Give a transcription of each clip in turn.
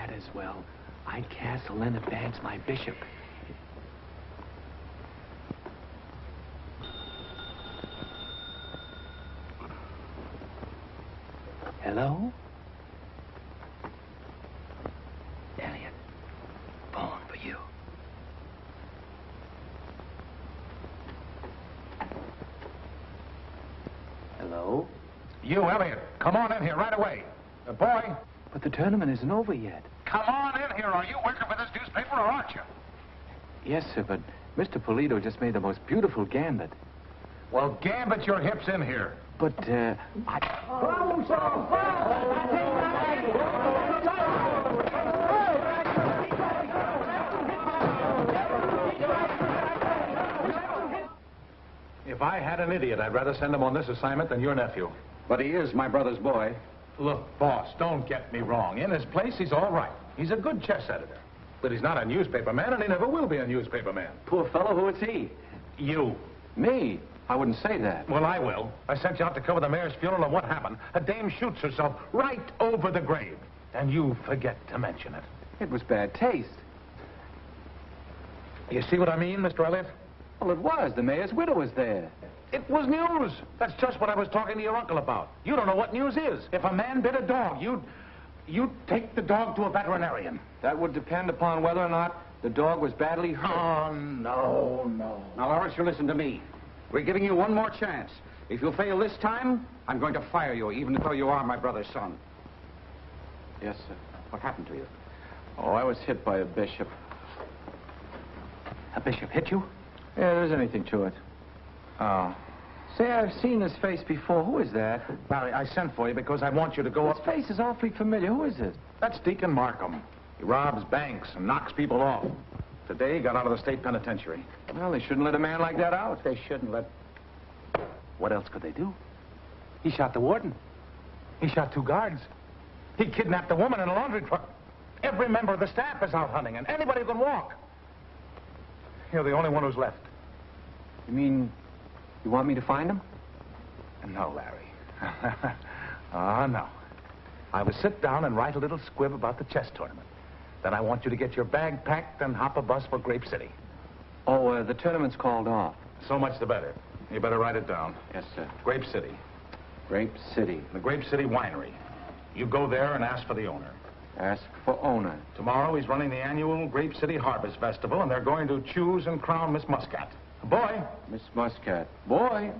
rat as well. I castle and advance my bishop. Hello? Elliot, phone for you. Hello? You, Elliot, come on in here right away. Boy. But the tournament isn't over yet. Come on in here. Are you working for this newspaper or aren't you? Yes, sir, but Mr. Polito just made the most beautiful gambit. Well, gambit your hips in here. But, If I had an idiot, I'd rather send him on this assignment than your nephew. But he is my brother's boy. Look, boss, don't get me wrong. In his place, he's all right. He's a good chess editor. But he's not a newspaper man, and he never will be a newspaper man. poor fellow, who is he? You. Me? I wouldn't say that. Well, I will. I sent you out to cover the mayor's funeral, and what happened? A dame shoots herself right over the grave. And you forget to mention it. It was bad taste. You see what I mean, Mr. Elliot? Well, it was. The mayor's widow was there. It was news. That's just what I was talking to your uncle about. You don't know what news is. If a man bit a dog, you'd take the dog to a veterinarian. That would depend upon whether or not the dog was badly hurt. Oh, no. Now, Lawrence, you listen to me. We're giving you one more chance. If you fail this time, I'm going to fire you, even though you are my brother's son. Yes, sir. What happened to you? Oh, I was hit by a bishop. A bishop hit you? Yeah, there isn't anything to it. Oh. Say, I've seen this face before. Who is that? Larry, I sent for you because I want you to go This up. face is awfully familiar. Who is it? That's Deacon Markham. He robs banks and knocks people off. Today, he got out of the state penitentiary. Well, they shouldn't let a man like that out. They shouldn't let... What else could they do? He shot the warden. He shot 2 guards. He kidnapped a woman in a laundry truck. Every member of the staff is out hunting, and anybody who can walk. You're the only one who's left. You mean you want me to find him? No, Larry. Oh, no. I will sit down and write a little squib about the chess tournament. Then I want you to get your bag packed and hop a bus for Grape City. Oh, the tournament's called off. So much the better. You better write it down. Yes, sir. Grape City. Grape City. The Grape City Winery. You go there and ask for the owner. Ask for owner. Tomorrow he's running the annual Grape City Harvest Festival, and they're going to choose and crown Miss Muscat. Boy. Miss Muscat. Boy.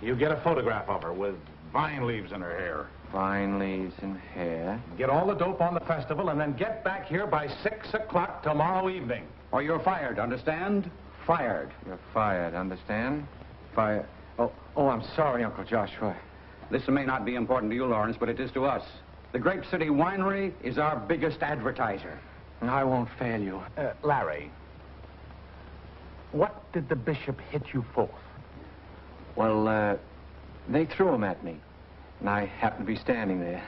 You get a photograph of her with vine leaves in her hair. Vine leaves and hair. Get all the dope on the festival, and then get back here by 6 o'clock tomorrow evening. Or you're fired, understand? Fired. You're fired, understand? Fired. Oh, I'm sorry, Uncle Joshua. This may not be important to you, Lawrence, but it is to us. The Grape City Winery is our biggest advertiser. I won't fail you. Larry, what did the bishop hit you for? Well, they threw him at me, and I happened to be standing there.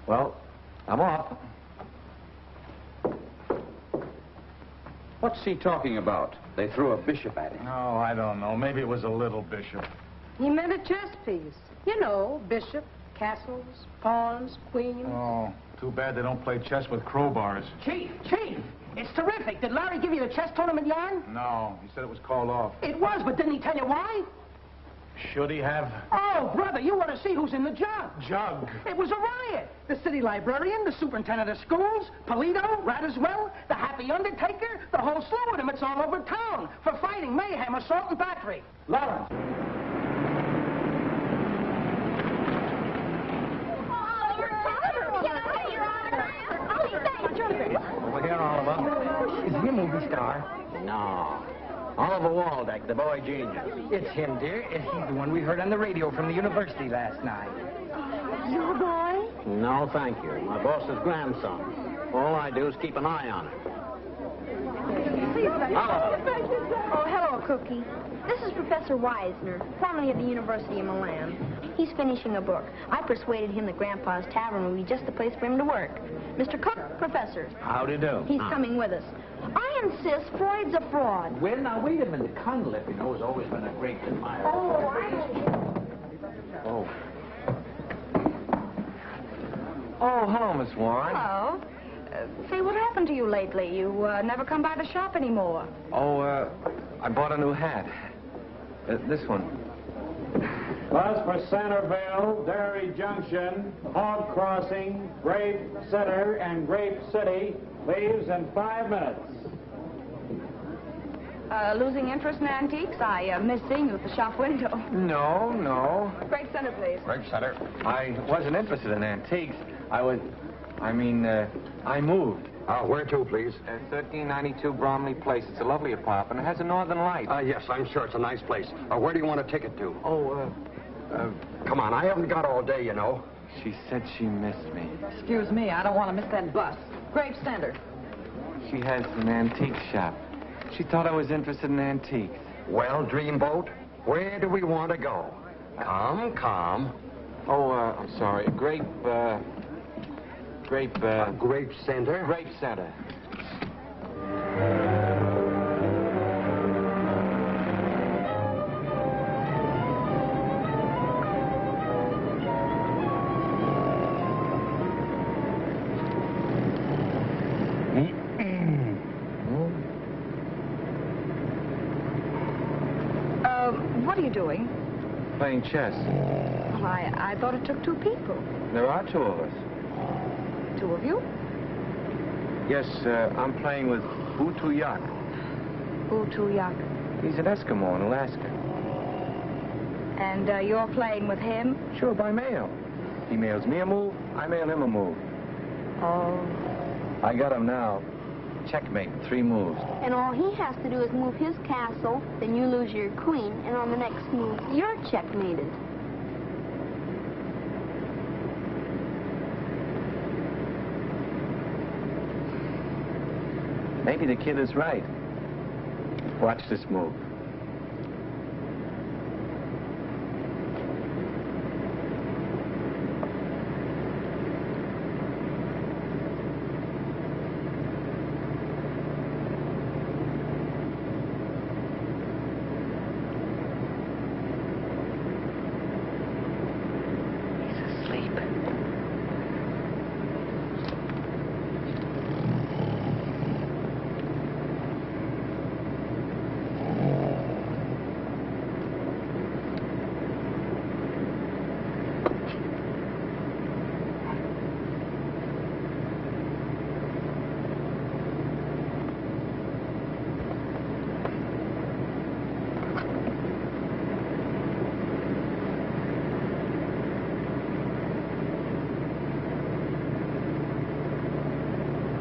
Well, I'm off. What's he talking about? They threw a bishop at him. Oh, I don't know. Maybe it was a little bishop. He meant a chess piece. You know, bishop, castles, pawns, queens. Oh, too bad they don't play chess with crowbars. Chief, it's terrific. Did Larry give you the chess tournament yarn? No, he said it was called off. It was, but didn't he tell you why? Should he have? Oh, brother, you want to see who's in the jug. Jug. It was a riot. The city librarian, the superintendent of schools, Polito, Ratiswell, the happy undertaker, the whole slew of them. It's all over town for fighting, mayhem, assault, and battery. Lawrence. Over here, Oliver. Is he a movie star? No. Oliver Waldeck, the boy genius. It's him, dear. He's the one we heard on the radio from the university last night. Your boy? No, thank you. My boss's grandson. All I do is keep an eye on him. Oh, hello, Cookie. This is Professor Weisner, formerly of the University of Milan. He's finishing a book. I persuaded him that Grandpa's Tavern would be just the place for him to work. Mr. Cook, Professor. Howdy do. He's coming with us. I insist Freud's a fraud. Well, now, wait a minute. Cunliffe, you know, has always been a great admirer. Oh, Oh. Oh, hello, Miss Warren. Hello. Say, what happened to you lately? You never come by the shop anymore. Oh, I bought a new hat. This one. Bus for Centerville, Dairy Junction, Hog Crossing, Grape Center, and Grape City leaves in 5 minutes. Losing interest in antiques? I missed seeing you at the shop window. No. Grape Center, please. Grape Center. I wasn't interested in antiques. I moved. Where to, please? 1392 Bromley Place. It's a lovely apartment. It has a northern light. Yes, I'm sure it's a nice place. Where do you want a ticket to? Come on, I haven't got all day, you know. She said she missed me. Excuse me, I don't want to miss that bus. Grape Center. She has an antique shop. She thought I was interested in antiques. Well, Dreamboat, where do we want to go? Come. Oh, I'm sorry. Grape Center? Grape Center. What are you doing? Playing chess. Well, I thought it took two people. There are two of us. Two of you? Yes, I'm playing with Butu Yak. Butu Yak. He's an Eskimo in Alaska. And you're playing with him? Sure, by mail. He mails me a move, I mail him a move. Oh. I got him now. Checkmate, 3 moves. And all he has to do is move his castle, then you lose your queen, and on the next move, you're checkmated. Maybe the kid is right. Watch this move.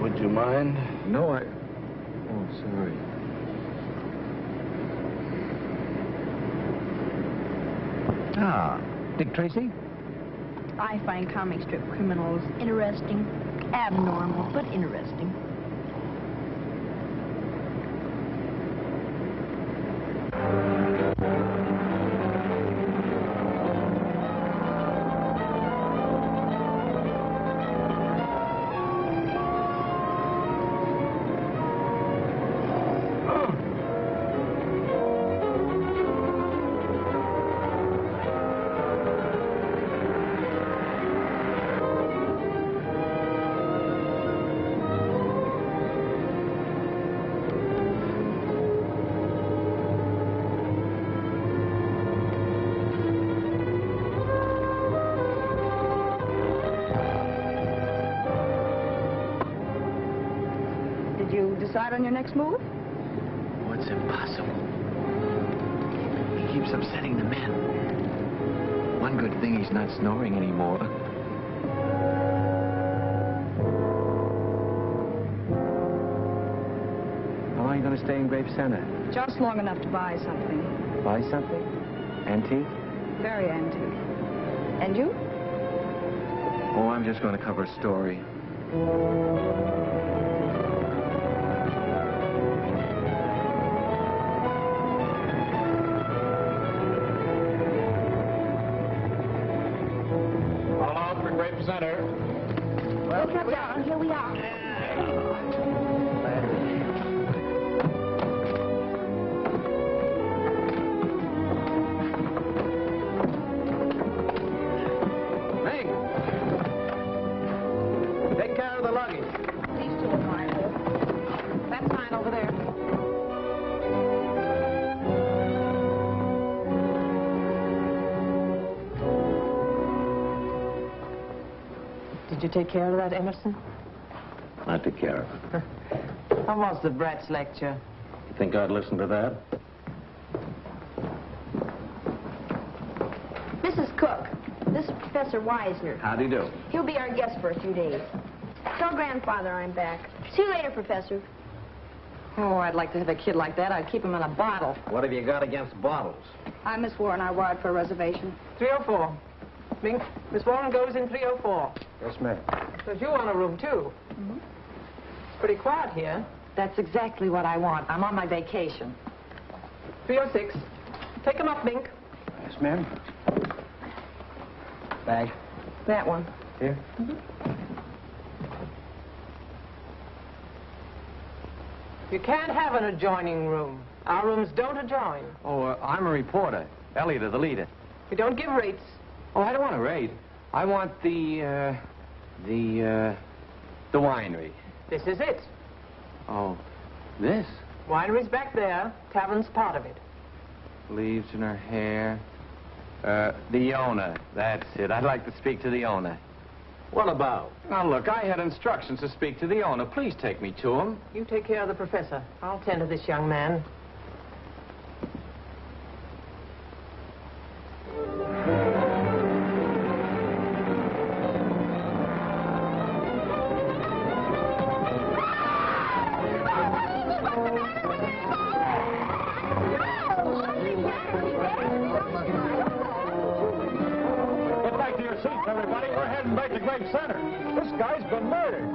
Would you mind? No, Oh, sorry. Dick Tracy? I find comic strip criminals interesting. Abnormal, but interesting. Did you decide on your next move? Oh, it's impossible. He keeps upsetting the men. One good thing, he's not snoring anymore. How long are you going to stay in Grape Center? Just long enough to buy something. Buy something? Antique? Very antique. And you? Oh, I'm just going to cover a story. All out for Grape Center. Well, here we are. of the luggage. These two are mine. That's mine over there. Did you take care of that, Emerson? I took care of it. How was the Bratz lecture? You think I'd listen to that? Mrs. Cook, this is Professor Wisner. How do you do? He'll be our guest for a few days. Tell Grandfather I'm back. See you later, Professor. Oh, I'd like to have a kid like that. I'd keep him in a bottle. What have you got against bottles? I'm Miss Warren. I wired for a reservation. 304. Mink, Miss Warren goes in 304. Yes, ma'am. Because you want a room, too. It's pretty quiet here. That's exactly what I want. I'm on my vacation. 306. Take him up, Mink. Yes, ma'am. Bag. That one. Here? You can't have an adjoining room. Our rooms don't adjoin. Oh, I'm a reporter. Elliot of the Leader. We don't give rates. Oh, I don't want a raid. I want the winery. This is it. Oh, this? Winery's back there. Tavern's part of it. Leaves in her hair. The owner. That's it. I'd like to speak to the owner. What about? Now, look, I had instructions to speak to the owner. Please take me to him. You take care of the professor. I'll tend to this young man. Get back to your seats, everybody. We're heading back to Grape Center. This guy's been murdered.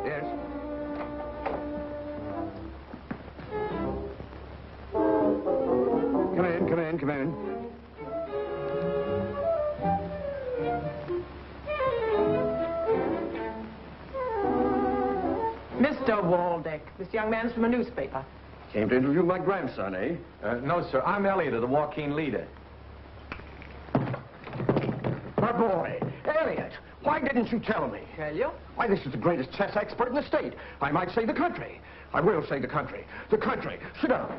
Yes? Come in. Mr. Waldeck. This young man's from a newspaper. Came to interview my grandson, eh? No, sir. I'm Elliot of the Joaquin Leader. My boy, Elliot, why didn't you tell me? Tell you? Why, this is the greatest chess expert in the state. I might say the country. I will say the country. The country. Sit down.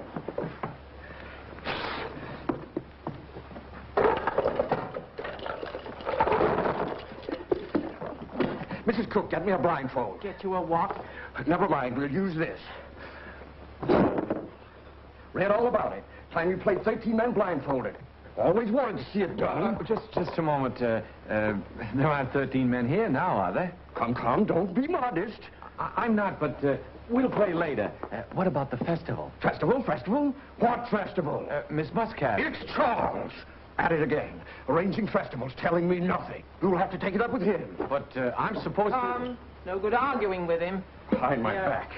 Mrs. Cook, get me a blindfold. Get you a what? Never mind, we'll use this. Read all about it. Time you played 13 men blindfolded. Always wanted to see it done. Just a moment. There aren't 13 men here now, are there? Come, don't be modest. I'm not, but we'll play later. What about the festival? Festival? What festival? Miss Muscat. It's Charles. At it again. Arranging festivals, telling me nothing. You'll have to take it up with him. But I'm supposed to... No good arguing with him. Behind my back.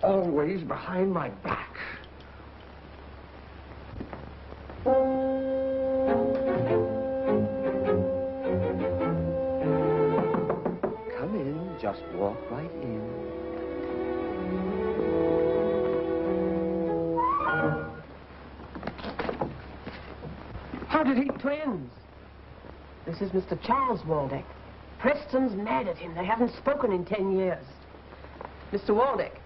Always behind my back. Come in. Just walk right in. How did he twins? This is Mr. Charles Waldeck. Preston's mad at him. They haven't spoken in 10 years. Mr. Waldeck.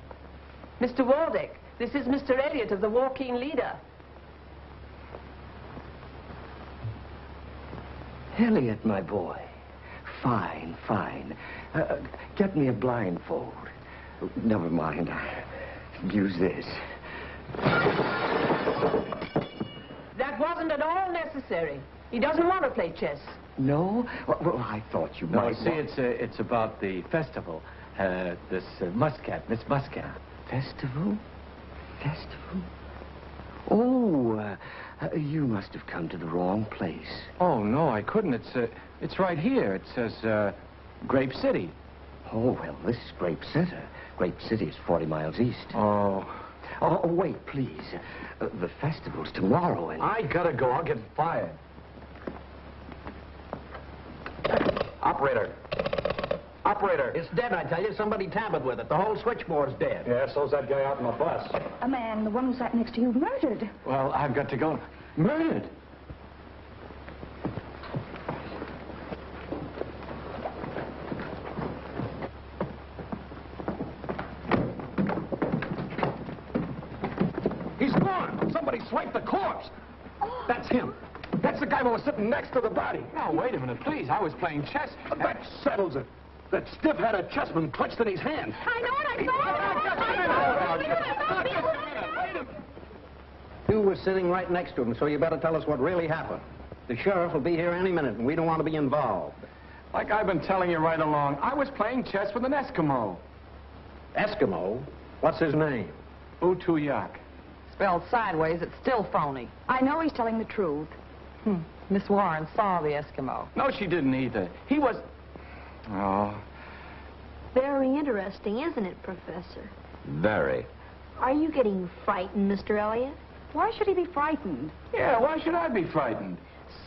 Mr. Waldeck, this is Mr. Elliot of the Joaquin Leader. Elliot, my boy. Fine. Get me a blindfold. Never mind. I'll use this. That wasn't at all necessary. He doesn't want to play chess. No? Well, I thought you No, might see, want... it's about the festival. This Muscat, Miss Muscat. Festival? Oh, you must have come to the wrong place. Oh, no, I couldn't. It's right here. It says, Grape City. Oh, well, this is Grape Center. Grape City is 40 miles east. Oh. Oh, wait, please. The festival's tomorrow, and... I gotta go. I'll get fired. Operator. It's dead, I tell you. Somebody tampered with it. The whole switchboard's dead. Yeah, so's that guy out on the bus. A man, the one who sat next to you, murdered. Well, I've got to go. Murdered? Somebody swiped the corpse. That's him. That's the guy who was sitting next to the body. Now, wait a minute, please. I was playing chess. That settles it. That stiff-headed chessman clutched in his hand. I know it. I saw it. You were sitting right next to him, so you better tell us what really happened. The sheriff will be here any minute, and we don't want to be involved. Like I've been telling you right along, I was playing chess with an Eskimo. Eskimo? What's his name? Utuyak. Spelled sideways, it's still phony. I know he's telling the truth. Miss Warren saw the Eskimo. No, she didn't either. He was... Oh, Very interesting, isn't it, Professor? very. Are you getting frightened, Mr. Elliot? Why should he be frightened? Yeah, why should I be frightened?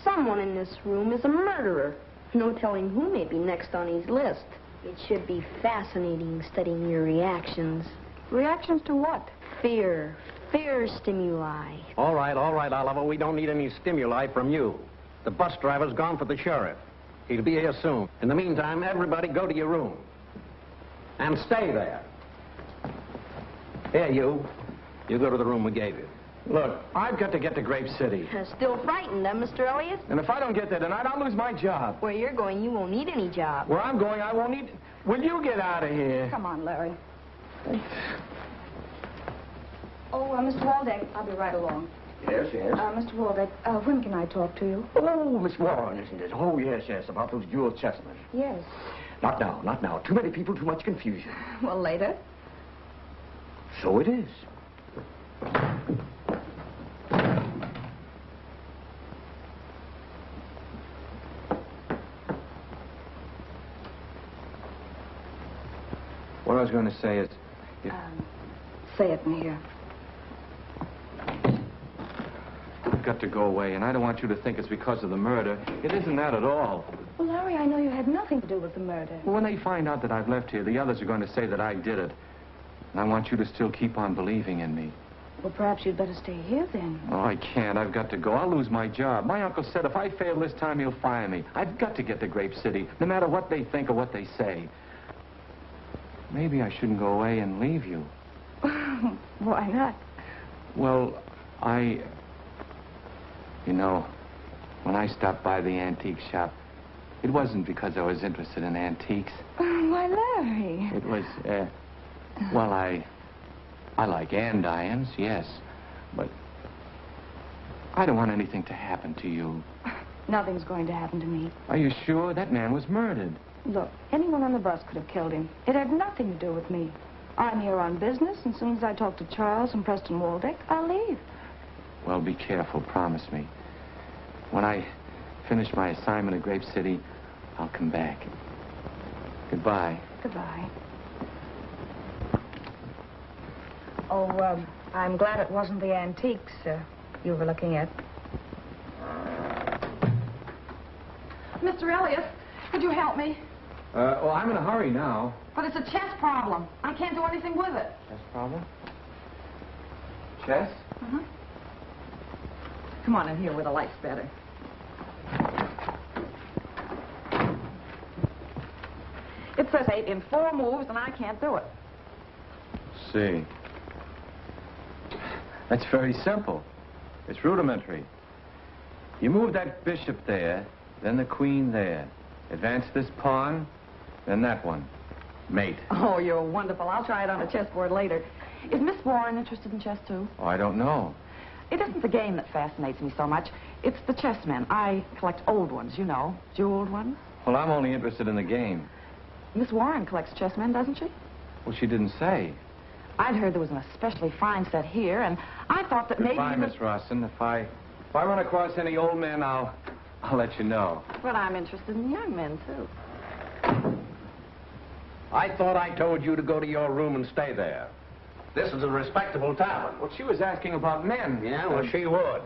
Someone in this room is a murderer. No telling who may be next on his list. It should be fascinating studying your reactions. Reactions to what? Fear. Fear stimuli. All right, Oliver. We don't need any stimuli from you. The bus driver's gone for the sheriff. He'll be here soon. In the meantime, everybody go to your room. And stay there. Here, you. You go to the room we gave you. Look, I've got to get to Grape City. Still frightened, huh, Mr. Elliot? And if I don't get there tonight, I'll lose my job. Where you're going, you won't need any job. Where I'm going, I won't need... Will you get out of here? Come on, Larry. Oh, Mr. Waldeck, I'll be right along. Yes, yes. Mr. Waldeck, when can I talk to you? Oh, Miss Warren, isn't it? Oh, yes, yes, about those jeweled chessmen. Yes. Not now, not now. Too many people, too much confusion. Well, later. So it is. What I was going to say is... Say it in here. I've got to go away, and I don't want you to think it's because of the murder. It isn't that at all. Well, Larry, I know you had nothing to do with the murder. When they find out that I've left here, the others are going to say that I did it. And I want you to still keep on believing in me. Well, perhaps you'd better stay here then. Oh, I can't. I've got to go. I'll lose my job. My uncle said if I fail this time, he'll fire me. I've got to get to Grape City, no matter what they think or what they say. Maybe I shouldn't go away and leave you. Why not? Well, You know, when I stopped by the antique shop, it wasn't because I was interested in antiques. Why, Larry? It was, well, I like andirons, yes, but I don't want anything to happen to you. Nothing's going to happen to me. Are you sure? That man was murdered. Look, anyone on the bus could have killed him. It had nothing to do with me. I'm here on business, and as soon as I talk to Charles and Preston Waldeck, I'll leave. Well, be careful, promise me. When I finish my assignment at Grape City, I'll come back. Goodbye. Goodbye. Oh, I'm glad it wasn't the antiques you were looking at. Mr. Elliot, could you help me? Well, I'm in a hurry now. But it's a chess problem. I can't do anything with it. Chess problem? Chess? Uh-huh. Come on in here where the light's better. It says 8 in 4 moves, and I can't do it. See. That's very simple. It's rudimentary. You move that bishop there, then the queen there. Advance this pawn, then that one. Mate. Oh, you're wonderful. I'll try it on a chessboard later. Is Miss Warren interested in chess, too? Oh, I don't know. It isn't the game that fascinates me so much. It's the chessmen. I collect old ones, you know, jeweled ones. Well, I'm only interested in the game. Miss Warren collects chessmen, doesn't she? Well, she didn't say. I'd heard there was an especially fine set here, and I thought that Goodbye, maybe... Miss Rawson. If I run across any old men, I'll let you know. But I'm interested in young men, too. I thought I told you to go to your room and stay there. This is a respectable tavern. Well, she was asking about men. Yeah, well, she would.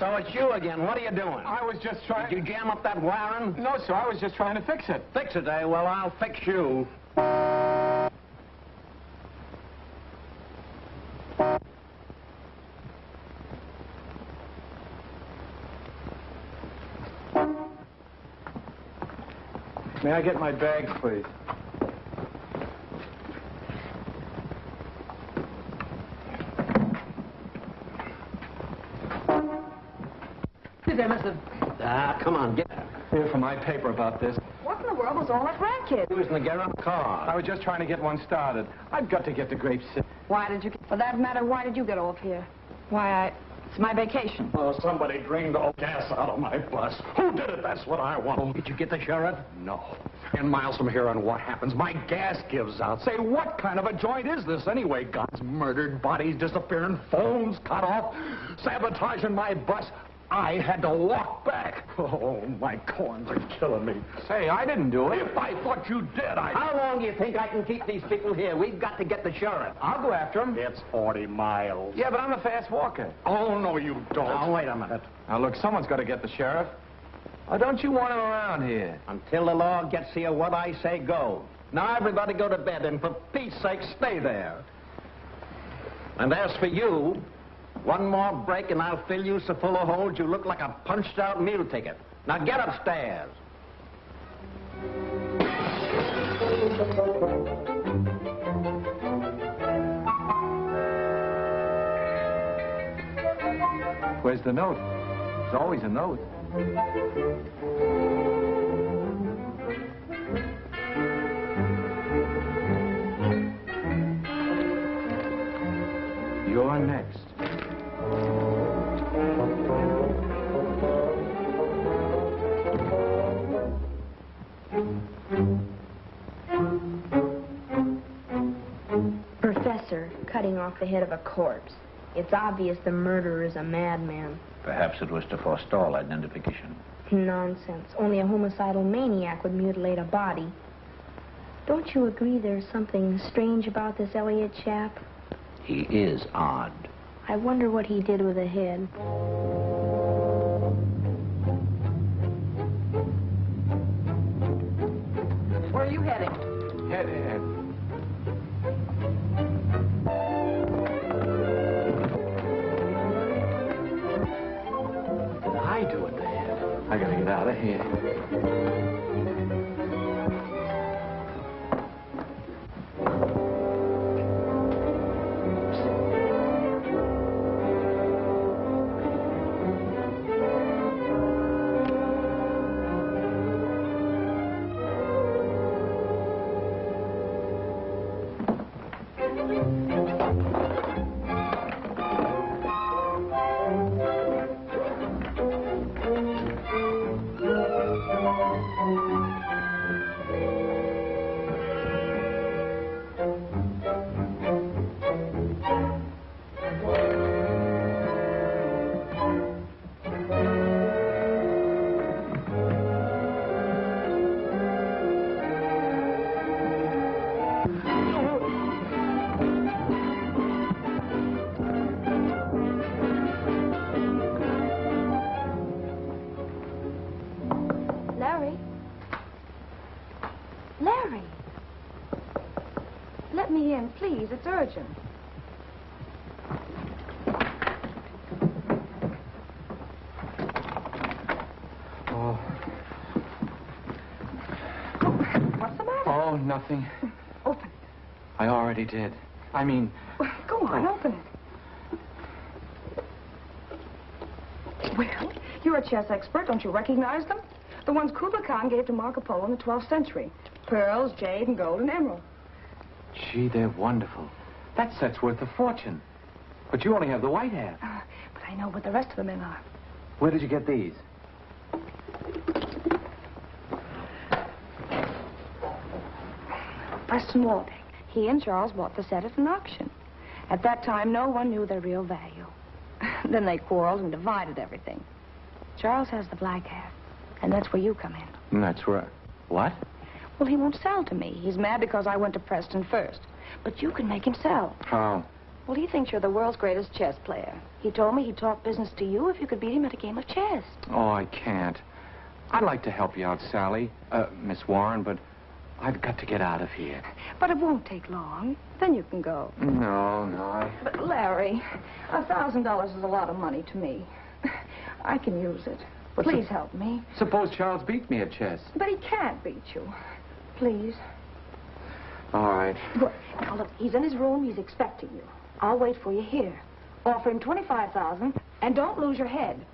So it's you again. What are you doing? I was just trying... Did you jam up that wiring? No, sir. I was just trying to fix it. Fix it, eh? Well, I'll fix you. May I get my bags, please? There must have... Come on, get Here for my paper about this. What in the world was all that racket? Who's in the garage car? I was just trying to get one started. I've got to get to Grape City. Why did you... For that matter, why did you get off here? Why, it's my vacation. Oh, somebody drained all gas out of my bus. Who did it? That's what I want. Did you get the sheriff? No. 10 miles from here, and what happens? My gas gives out. Say, what kind of a joint is this anyway? Guns murdered, bodies disappearing, phones cut off, sabotaging my bus. I had to walk back. Oh, my corns are killing me. Say, I didn't do it. If I thought you did, How long do you think I can keep these people here? We've got to get the sheriff. I'll go after him. It's 40 miles. Yeah, but I'm a fast walker. Oh, no, you don't. Now, wait a minute. Now, look, someone's got to get the sheriff. Oh, don't you want him around here? Until the law gets here, what I say goes. Now, everybody go to bed, and for Pete's sake, stay there. And as for you, one more break, and I'll fill you so full of holes you look like a punched-out meal ticket. Now, get upstairs. Where's the note? There's always a note. You're next. Professor, cutting off the head of a corpse. It's obvious the murderer is a madman. Perhaps it was to forestall identification. Nonsense. Only a homicidal maniac would mutilate a body. Don't you agree there's something strange about this Elliot chap? He is odd. I wonder what he did with the head. Where are you heading? Head. What did I do with the head? I gotta get out of here. Larry? Larry! Let me in, please. It's urgent. Oh. What's the matter? Oh, nothing. Open it. I already did. I mean... Go on, open it. Well, you're a chess expert. Don't you recognize them? The ones Kublai Khan gave to Marco Polo in the 12th century. Pearls, jade, and gold, and emerald. Gee, they're wonderful. That set's worth a fortune. But you only have the white half. But I know what the rest of the men are. Where did you get these? Preston Waldeck. He and Charles bought the set at an auction. At that time, no one knew their real value. Then they quarreled and divided everything. Charles has the black half, and that's where you come in. That's right. What? Well, he won't sell to me. He's mad because I went to Preston first. But you can make him sell. How? Well, he thinks you're the world's greatest chess player. He told me he'd talk business to you if you could beat him at a game of chess. Oh, I can't. I'd like to help you out, Sally. Miss Warren, but I've got to get out of here. But it won't take long. Then you can go. No. But, Larry, $1,000 is a lot of money to me. I can use it. Please help me. Suppose Charles beat me at chess. But he can't beat you. Please. All right. Good. Now, look, he's in his room. He's expecting you. I'll wait for you here. Offer him $25,000, and don't lose your head.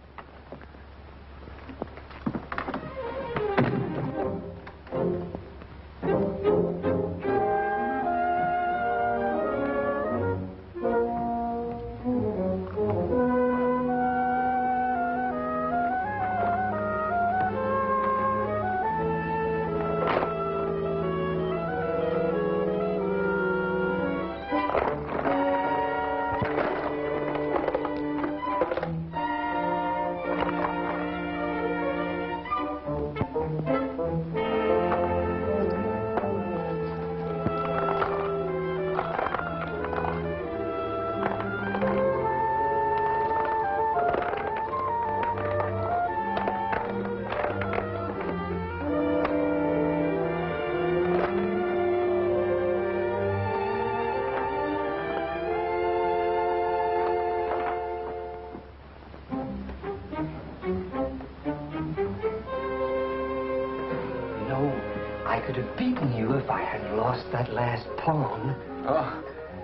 I could have beaten you if I hadn't lost that last pawn. Oh,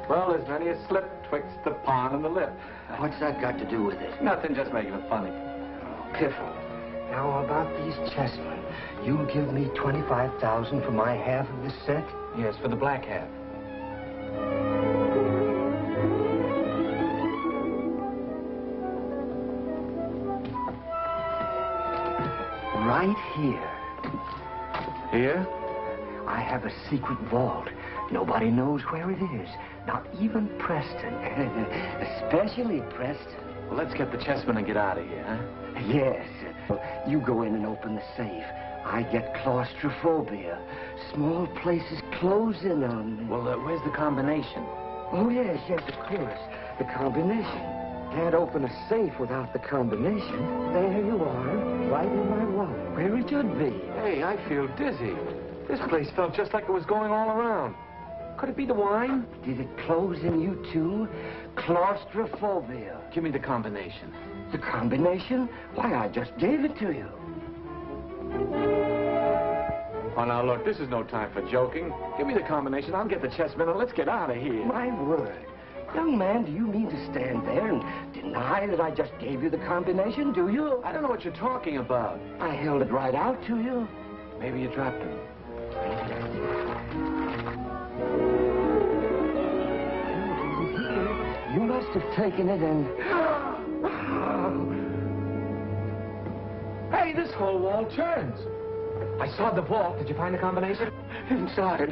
well, there's many a slip twixt the pawn and the lip. What's that got to do with it? Nothing, just making it funny. Oh, piffle. Now, about these chessmen. You'll give me $25,000 for my half of the set? Yes, for the black half. Right here. Here? I have a secret vault. Nobody knows where it is. Not even Preston. Especially Preston. Well, let's get the chessmen and get out of here, huh? Yes. You go in and open the safe. I get claustrophobia. Small places close in on me. Well, where's the combination? Oh, yes, of course. The combination. Can't open a safe without the combination. There you are, right in my wallet, where it should be. Hey, I feel dizzy. This place felt just like it was going all around. Could it be the wine? Did it close in you, too? Claustrophobia. Give me the combination. The combination? Why, I just gave it to you. Oh, now, look, this is no time for joking. Give me the combination. I'll get the chessmen and let's get out of here. My word. Young man, do you mean to stand there and deny that I just gave you the combination, do you? I don't know what you're talking about. I held it right out to you. Maybe you dropped him. You must have taken it and... Hey, this whole wall turns. I saw the vault. Did you find the combination? Inside.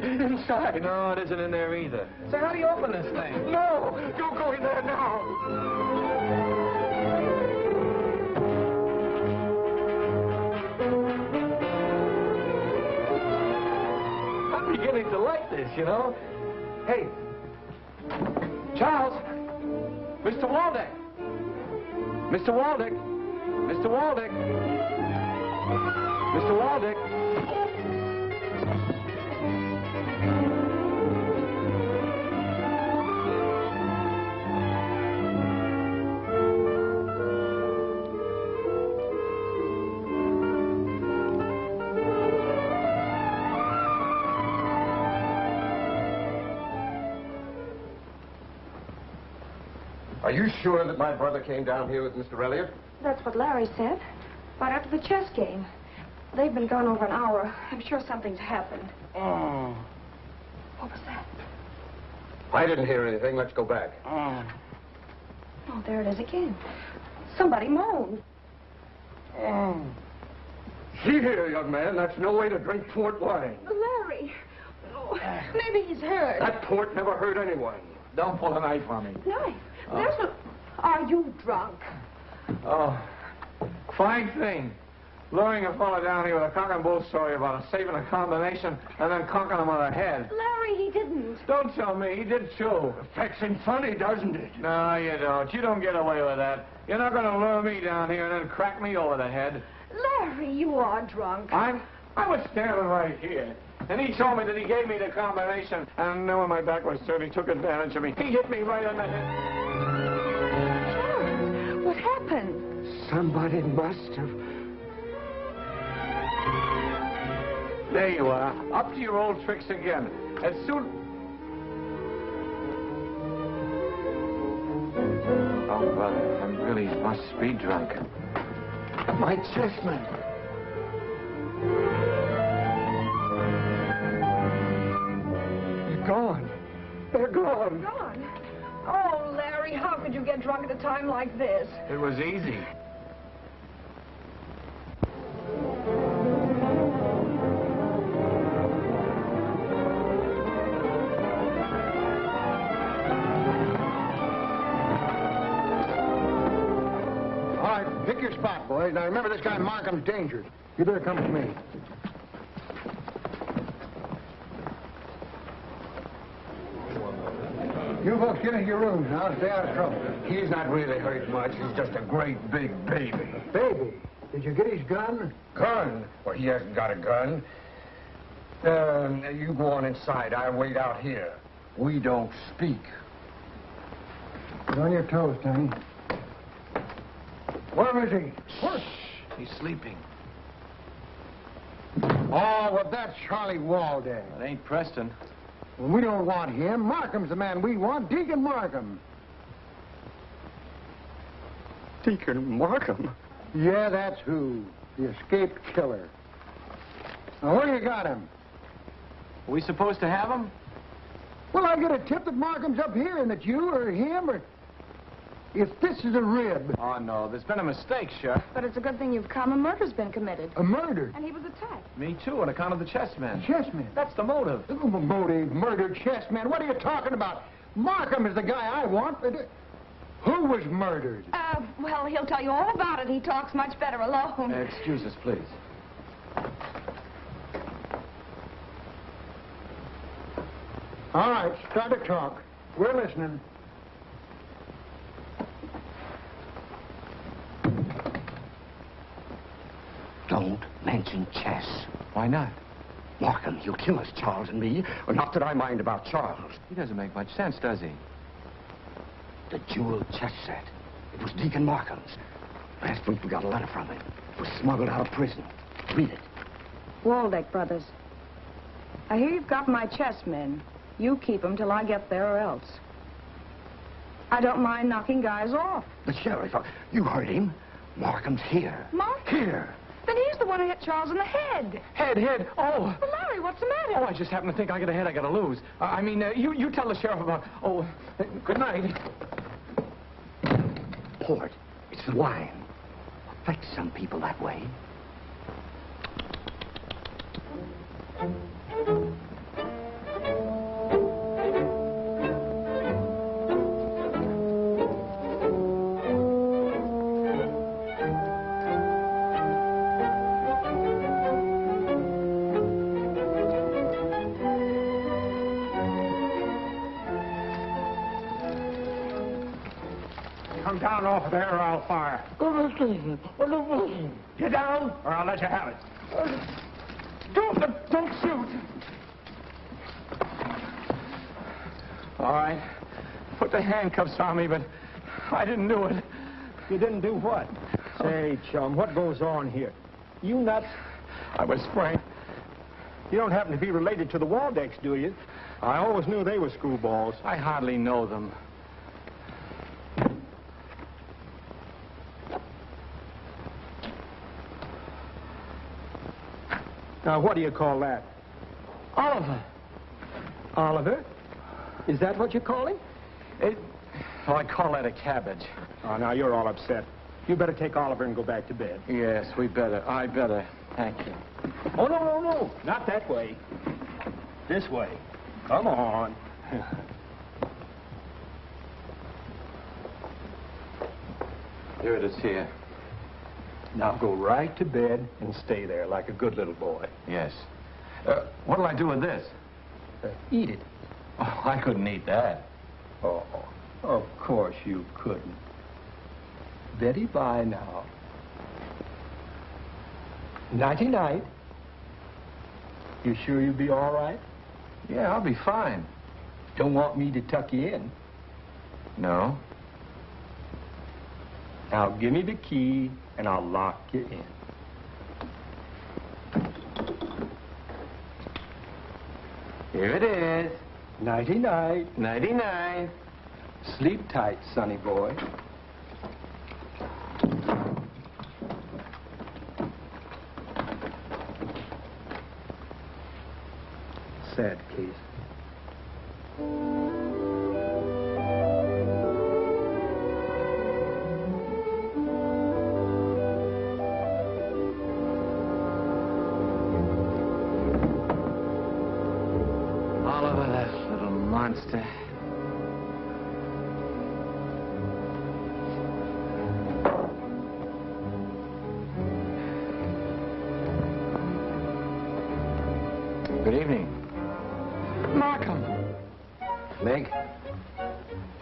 No, it isn't in there either. So how do you open this thing? No! Don't go in there now! I'm beginning to like this, you know? Hey, Charles! Mr. Waldeck! Mr. Waldeck! Mr. Waldeck! Mr. Waldeck! Are you sure that my brother came down here with Mr. Elliott? That's what Larry said. Right after the chess game. They've been gone over an hour. I'm sure something's happened. Oh. What was that? I didn't hear anything. Let's go back. Oh, there it is again. Somebody moaned. See here, young man, that's no way to drink port wine. Larry. Oh, maybe he's hurt. That port never hurt anyone. Don't pull a knife on me. Knife? There's no... Are you drunk? Oh, fine thing. Luring a fellow down here with a cock and bull story about saving a combination and then conking him on the head. Larry, he didn't. Don't tell me. He did too. Vexing funny, doesn't it? No, you don't. You don't get away with that. You're not going to lure me down here and then crack me over the head. Larry, you are drunk. I was standing right here. And he told me that he gave me the combination. And knowing my back was turned, he took advantage of me. He hit me right on the head. Charles, what happened? Somebody must have... There you are. Up to your old tricks again. As soon... Oh, brother, I really must be drunk. My chessmen. They're gone. They're gone. Gone. Oh, Larry, how could you get drunk at a time like this? It was easy. Pick your spot, boys. Now, remember, this guy Markham's dangerous. You better come with me. You folks get into your rooms now. Stay out of trouble. He's not really hurt much. He's just a great big baby. Baby, did you get his gun? Gun? Well, he hasn't got a gun. You go on inside. I'll wait out here. We don't speak. Get on your toes, Tony. Where is he? Where? He's sleeping. Oh, well, that's Charlie Waldeck. It ain't Preston. Well, we don't want him. Markham's the man we want. Deacon Markham. Deacon Markham? Yeah, that's who. The escaped killer. Now, where you got him? Are we supposed to have him? Well, I get a tip that Markham's up here and that you or him or... If this is a rib... Oh, no, there's been a mistake, Sheriff. But it's a good thing you've come. A murder's been committed. A murder? And he was attacked. Me, too, on account of the chessmen. Chessman? That's the motive. Motive, murder, chessman. What are you talking about? Markham is the guy I want. But, who was murdered? Well, he'll tell you all about it. He talks much better alone. Excuse us, please. All right, start to talk. We're listening. Don't mention chess. Why not? Markham, you'll kill us, Charles and me. Or not that I mind about Charles. He doesn't make much sense, does he? The jeweled chess set. It was Deacon Markham's. Last week we got a letter from him. It was smuggled out of prison. Read it. Waldeck brothers. I hear you've got my chessmen. You keep them till I get there or else. I don't mind knocking guys off. The sheriff, you heard him. Markham's here. Markham? Here. Then he's the one who hit Charles in the head. Head. Oh. Well, Larry, what's the matter? Oh, I just happen to think I got a head I got to lose. You tell the sheriff about... Oh, good night. Port. It's the wine. Affects some people that way. Come down off of there or I'll fire. Get down or I'll let you have it. Don't shoot. All right. Put the handcuffs on me, but I didn't do it. You didn't do what? Say, chum, what goes on here? You nuts? I was sprained. You don't happen to be related to the Waldecks, do you? I always knew they were screwballs. I hardly know them. Now, what do you call that? Oliver. Oliver? Is that what you call him? Well, I call that a cabbage. Oh, now you're all upset. You better take Oliver and go back to bed. Yes, we better. I better. Thank you. Oh, no. Not that way. This way. Come on. Here it is here. Now go right to bed and stay there like a good little boy. Yes. What'll I do with this? Eat it. Oh, I couldn't eat that. Oh, of course you couldn't. Betty, bye now. Nighty-night. You sure you'll be all right? Yeah, I'll be fine. Don't want me to tuck you in. No. Now give me the key and I'll lock you in. Here it is. Nighty-night. Nighty-night. Sleep tight, sonny boy. Sad case. Oliver, that little monster. Good evening. Markham. Meg?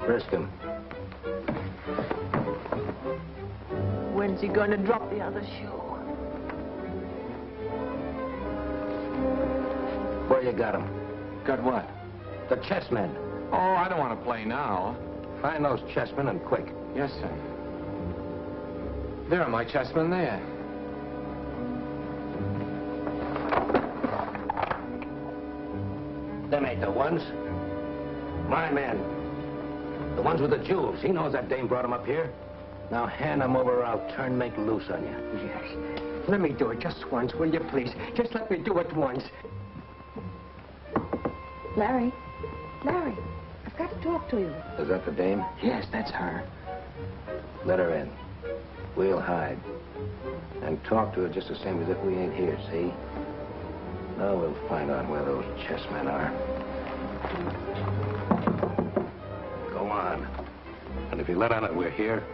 Frisk him. When's he going to drop the other shoe? Where you got him? Got what? The chessmen. Oh, I don't want to play now. Find those chessmen and quick. Yes, sir. There are my chessmen there. Them ain't the ones. My men. The ones with the jewels. He knows that dame brought him up here. Now hand them over or I'll turn make loose on you. Yes. Let me do it just once, will you, please? Just let me do it once. Larry, I've got to talk to you. Is that the dame? Yes, that's her. Let her in. We'll hide. And talk to her just the same as if we ain't here, see? Now we'll find out where those chessmen are. Go on. And if you let on that we're here,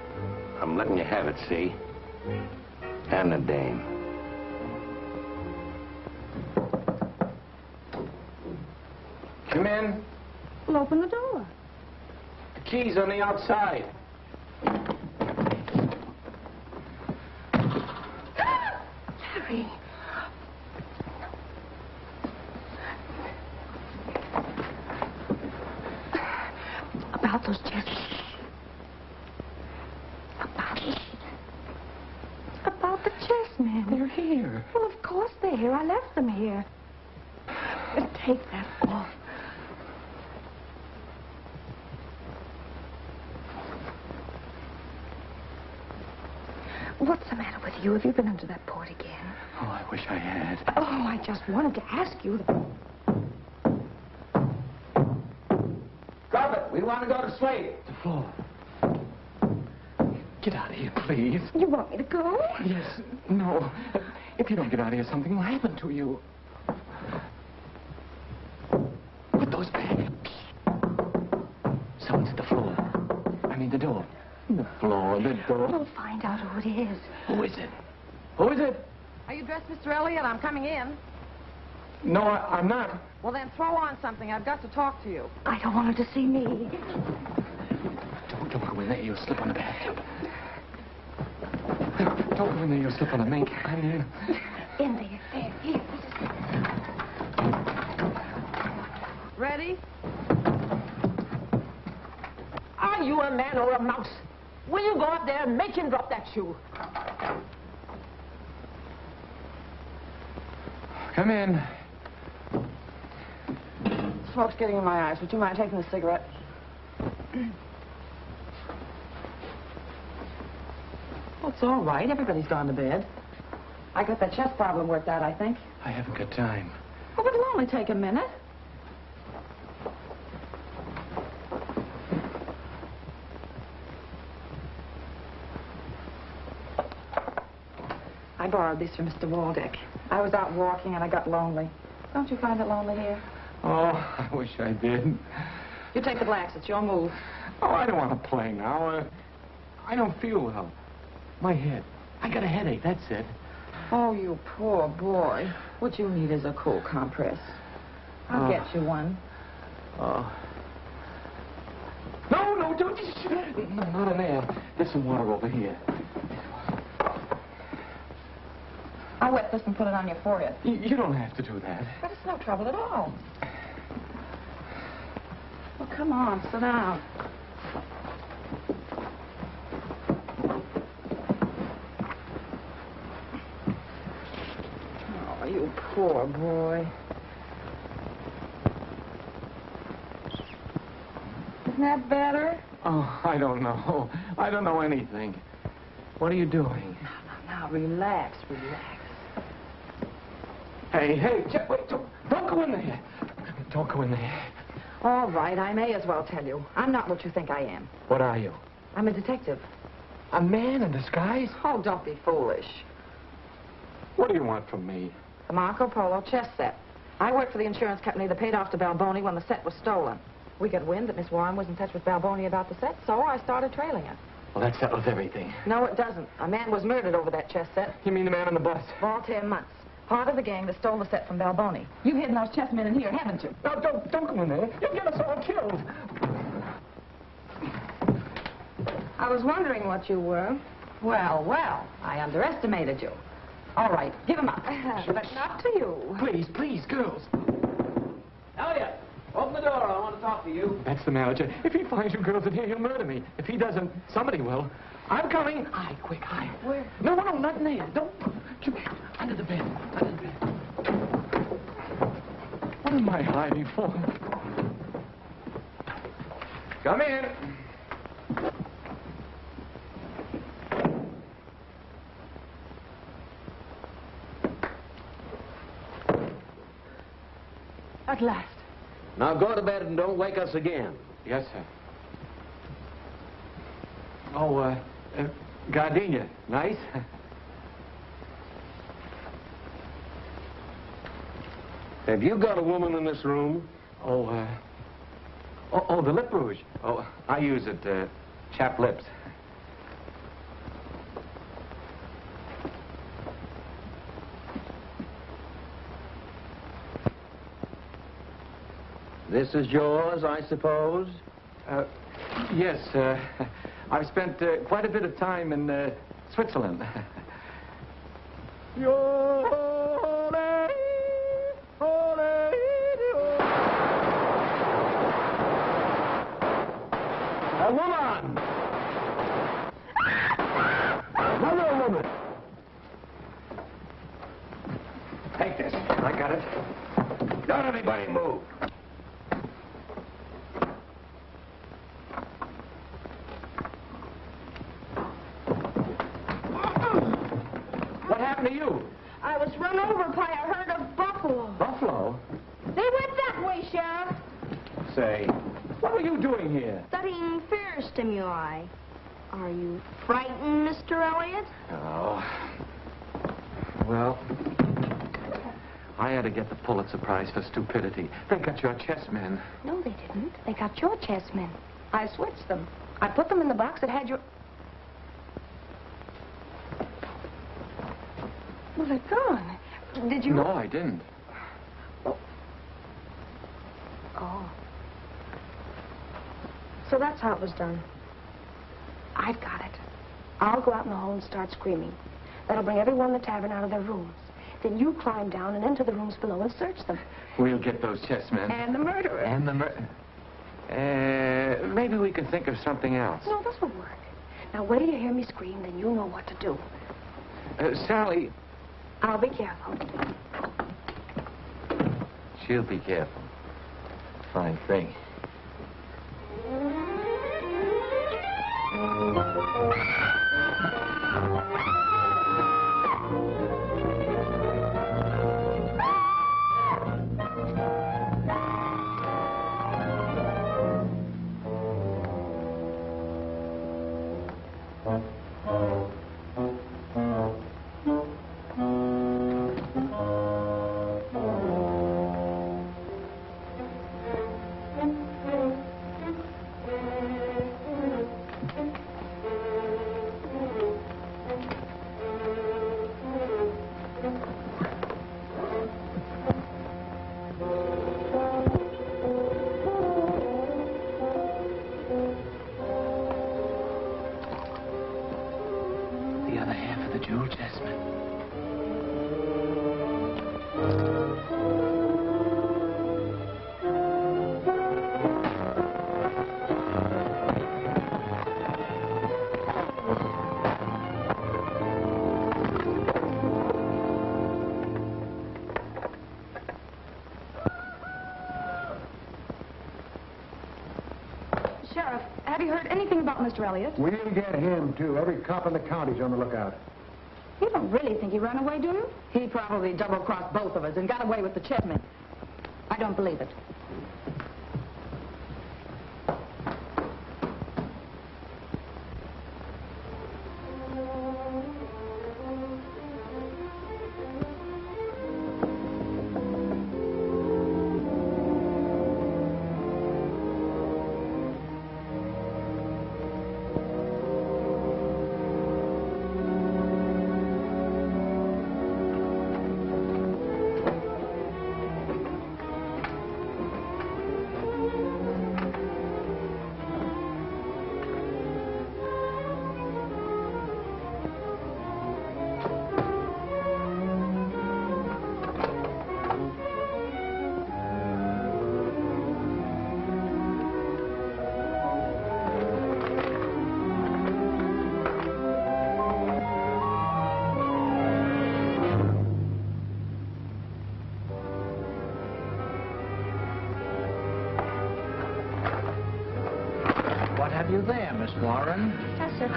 I'm letting you have it, see? And the dame. Come in. Well, open the door. The key's on the outside. Harry. About those chess. About the chessmen. They're here. Well, of course they're here. I left them here. Take that off. What's the matter with you? Have you been under that port again? Oh, I wish I had. Oh, I just wanted to ask you. Drop it. We want to go to sleep. The floor. Get out of here, please. You want me to go? Yes. No. If you don't get out of here, something will happen to you. Put those back. Someone's at the floor. I mean, the door. The floor, the door. We'll find out who it is. Who is it? Who is it? Are you dressed, Mr. Elliot? I'm coming in. No, I'm not. Well, then throw on something. I've got to talk to you. I don't want her to see me. Don't go in there. You'll slip on the bathtub. Don't go in there. You'll slip on the mink. I mean... In there. There. Here. Ready? Are you a man or a mouse? Will you go up there and make him drop that shoe? Come in. Smoke's getting in my eyes. Would you mind taking a cigarette? Well, it's all right. Everybody's gone to bed. I got that chest problem worked out, I think. I haven't got time. Oh, but it'll only take a minute. I borrowed these from Mr. Waldeck. I was out walking and I got lonely. Don't you find it lonely here? Oh, I wish I did. You take the blacks. It's your move. Oh, I don't want to play now. I don't feel well. My head. I got a headache, that's it. Oh, you poor boy. What you need is a cold compress. I'll get you one. Oh. No, don't. No, not in there. There's some water over here. I'll wet this and put it on your forehead. You don't have to do that. But it's no trouble at all. Well, come on, sit down. Oh, you poor boy. Isn't that better? Oh, I don't know. I don't know anything. What are you doing? Now, relax. Hey, wait, don't go in there. Don't go in there. All right, I may as well tell you. I'm not what you think I am. What are you? I'm a detective. A man in disguise? Oh, don't be foolish. What do you want from me? The Marco Polo chess set. I worked for the insurance company that paid off to Balboni when the set was stolen. We got wind that Miss Warren was in touch with Balboni about the set, so I started trailing her. Well, that settles everything. No, it doesn't. A man was murdered over that chess set. You mean the man on the bus? Voltaire Muntz. Part of the gang that stole the set from Balboni. You've hidden those chessmen in here, haven't you? No, don't go in there. You'll get us all killed. I was wondering what you were. Well, I underestimated you. All right, give him up. But not to you. Please, girls. Elliot, open the door. I want to talk to you. That's the manager. If he finds you girls in here, he'll murder me. If he doesn't, somebody will. I'm coming. Hide, quick, hide. Where? No, not in there. Don't. Under the bed. What am I hiding for? Come in. At last. Now go to bed and don't wake us again. Yes, sir. Oh, gardenia. Nice? Have you got a woman in this room? Oh, the lip rouge. Oh, I use it, chapped lips. This is yours, I suppose? Yes, I've spent quite a bit of time in Switzerland. A woman! Another woman! Take this. I got it. Don't anybody move. What happened to you? I was run over by a herd of buffalo. Buffalo? They went that way, Sheriff. Say, what are you doing here? Studying fear stimuli. Are you frightened, Mr. Elliot? Oh. Well, I had to get the Pulitzer Prize for stupidity. They got your chessmen. No, they didn't. They got your chessmen. I switched them. I put them in the box that had your... Well, they're gone. Did you... No, I didn't. Oh. So that's how it was done. I've got it. I'll go out in the hall and start screaming. That'll bring everyone in the tavern out of their rooms. Then you climb down and into the rooms below and search them. We'll get those chessmen. And the murderer. And the maybe we can think of something else. No, this will work. Now, wait till you hear me scream, then you know what to do. Sally. I'll be careful. She'll be careful. Fine thing. The other half of the jewel chessmen. Sheriff, have you heard anything about Mr. Elliot? We'll get him, too. Every cop in the county's on the lookout. You don't really think he ran away, do you? He probably double-crossed both of us and got away with the chessmen. I don't believe it. What have you there, Miss Warren? Yes, sir.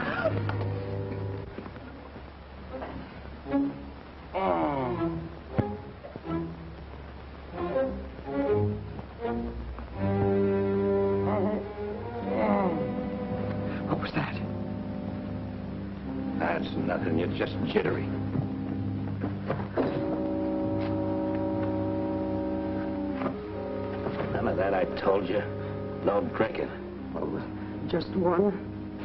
What was that? That's nothing. You're just jittery. None of that, I told you. No drinking. Well, just one.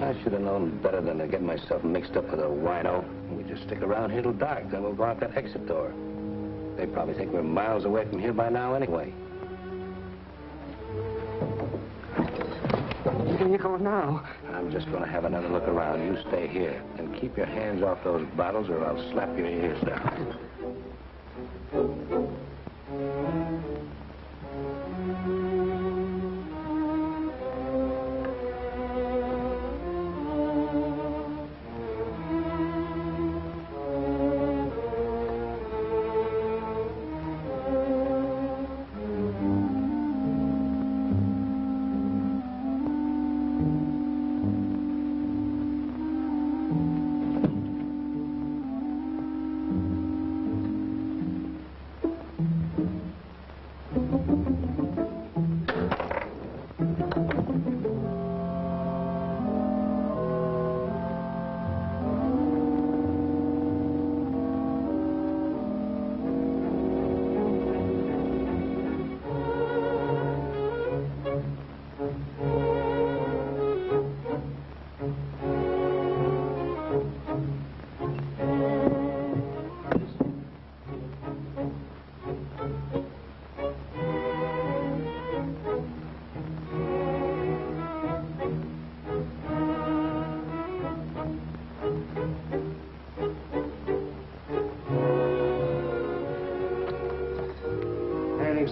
I should have known better than to get myself mixed up with a wino. We just stick around here till dark, then we'll go out that exit door. They probably think we're miles away from here by now anyway. you going now? I'm just going to have another look around. You stay here. And keep your hands off those bottles or I'll slap your ears down.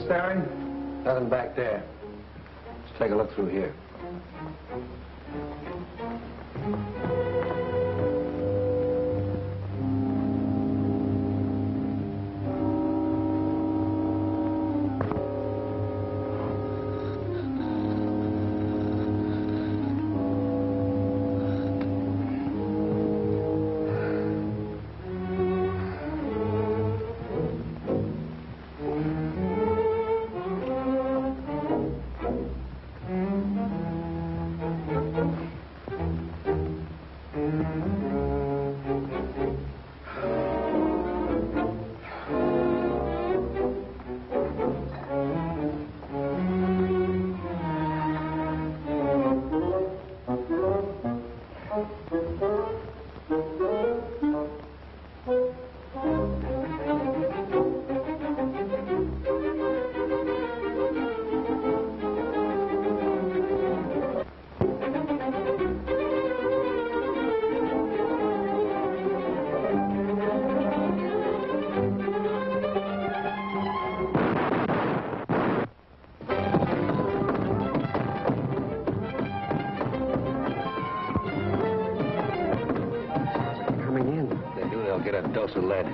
Staring? Nothing back there. Let's take a look through here. Get a dose of lead.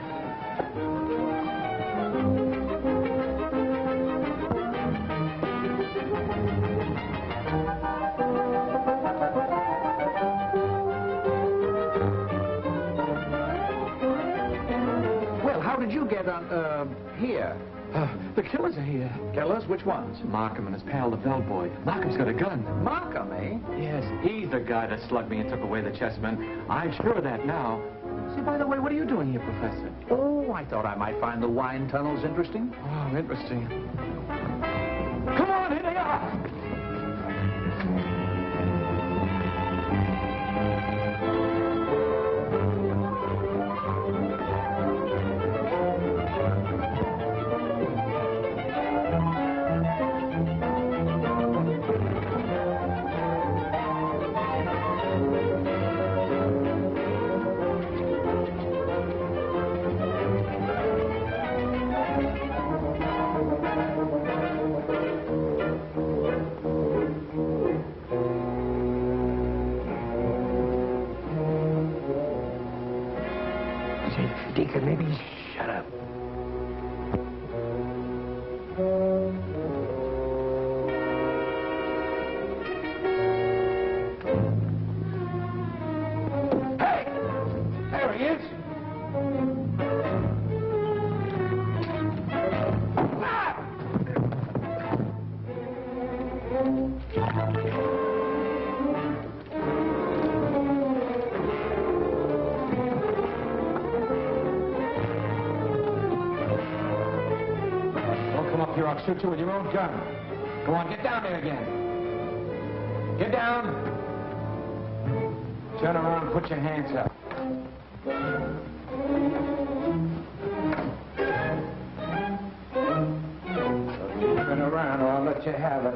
Well, how did you get on, here? The killers are here. Killers? Which ones? Markham and his pal, the bellboy. Markham's got a gun. Markham, eh? Yes, he's the guy that slugged me and took away the chessmen. I'm sure of that now. Say, by the way, what are you doing here, Professor? Oh, I thought I might find the wine tunnels interesting. Oh, interesting. Come on, here they are! Deacon, maybe... Shut up. Hey! There he is! Here, I'll shoot you with your own gun. Go on, get down there again. Get down. Turn around, put your hands up. Turn around or I'll let you have it.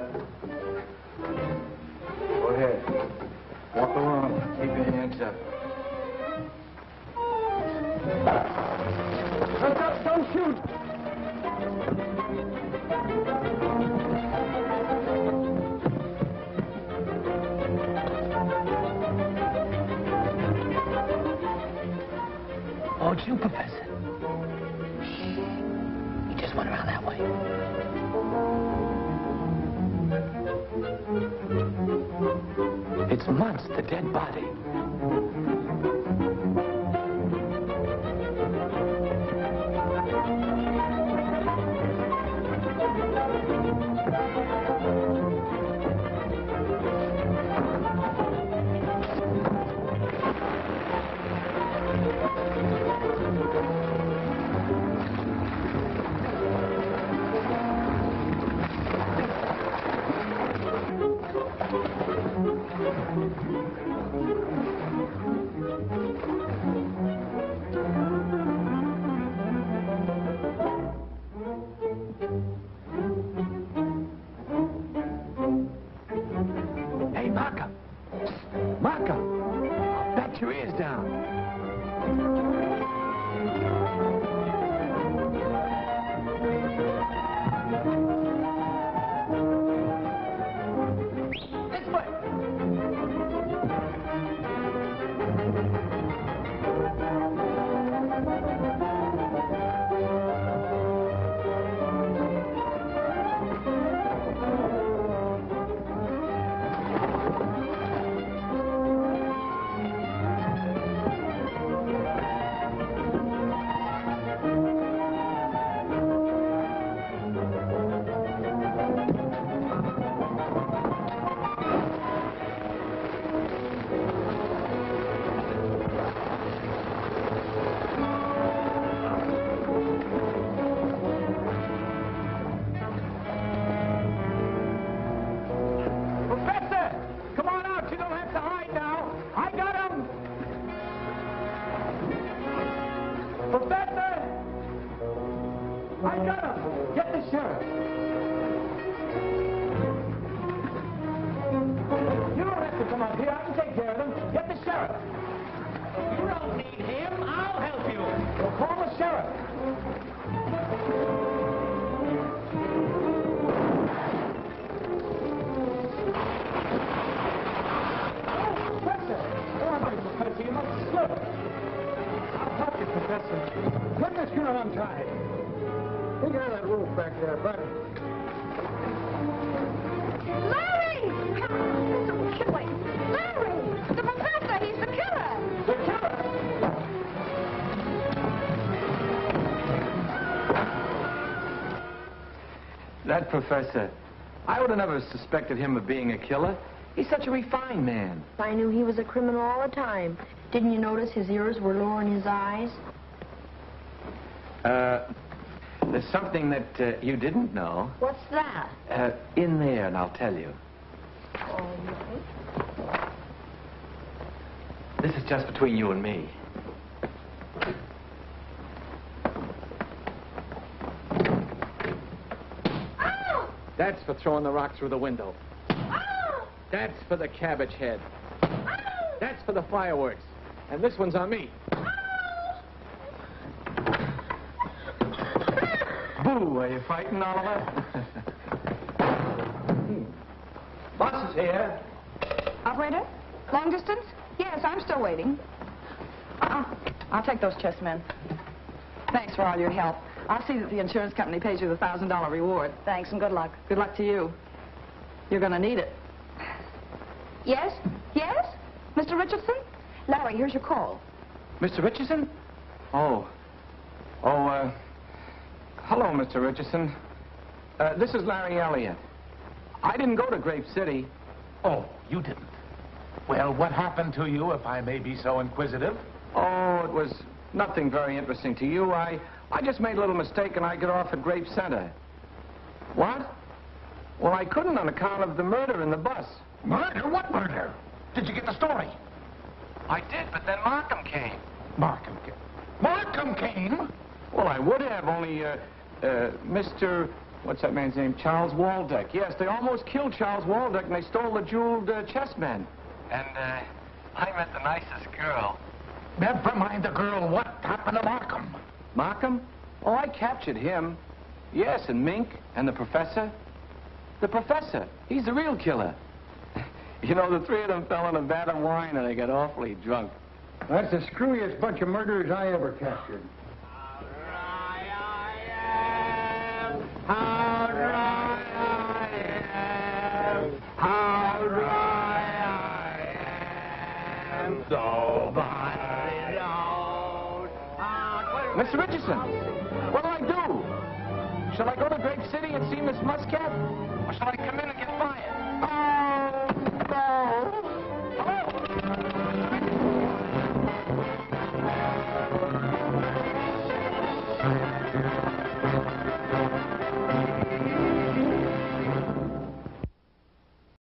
Go ahead. Don't you, Professor? He just went around that way. It's Muntz, the dead body. Hey, Markham. Markham. Back your ears down. This way. Professor! Come on out. You don't have to hide now. I got him. Professor! I got him. Get the sheriff. You don't have to come up here. I can take care of them. Get the sheriff. You don't need him. I'll help you. Well, call the sheriff. Professor! You must have slipped. I'll help you, Professor. Put this gun untied. Take out that roof back there, buddy. Larry! Don't kill him. Larry! The professor, he's the killer. The killer! That professor, I would have never suspected him of being a killer. He's such a refined man. I knew he was a criminal all the time. Didn't you notice his ears were lower in his eyes? There's something that you didn't know. What's that? In there, and I'll tell you. This is just between you and me. Oh! That's for throwing the rock through the window. Oh! That's for the cabbage head. Oh! That's for the fireworks. And this one's on me. Boo, are you fighting, Oliver? Boss is here. Operator? Long distance? Yes, I'm still waiting. I'll take those chessmen. Thanks for all your help. I'll see that the insurance company pays you the $1,000 reward. Thanks and good luck. Good luck to you. You're going to need it. Yes? Yes? Mr. Richardson? Larry, here's your call. Mr. Richardson? Hello, Mr. Richardson. This is Larry Elliott. I didn't go to Grape City. Oh, you didn't. Well, what happened to you, if I may be so inquisitive? Oh, it was nothing very interesting to you. I just made a little mistake and I got off at Grape Center. What? Well, I couldn't on account of the murder in the bus. Murder? What murder? Did you get the story? I did, but then Markham came. Markham came. Markham came? Well, I would have, only, Mr. What's that man's name? Charles Waldeck. Yes, they almost killed Charles Waldeck and they stole the jeweled chessmen. And, I met the nicest girl. Never mind the girl. What happened to Markham? Markham? Oh, I captured him. Yes, and Mink, and the professor. The professor. He's the real killer. You know, the three of them fell in a vat of wine and they got awfully drunk. That's the screwiest bunch of murderers I ever captured. How dry I am, how dry I am, so body knows. Mr. Richardson, what'll I do? Shall I go to Grape City and see Miss Muscat? Or shall I come in and get fired?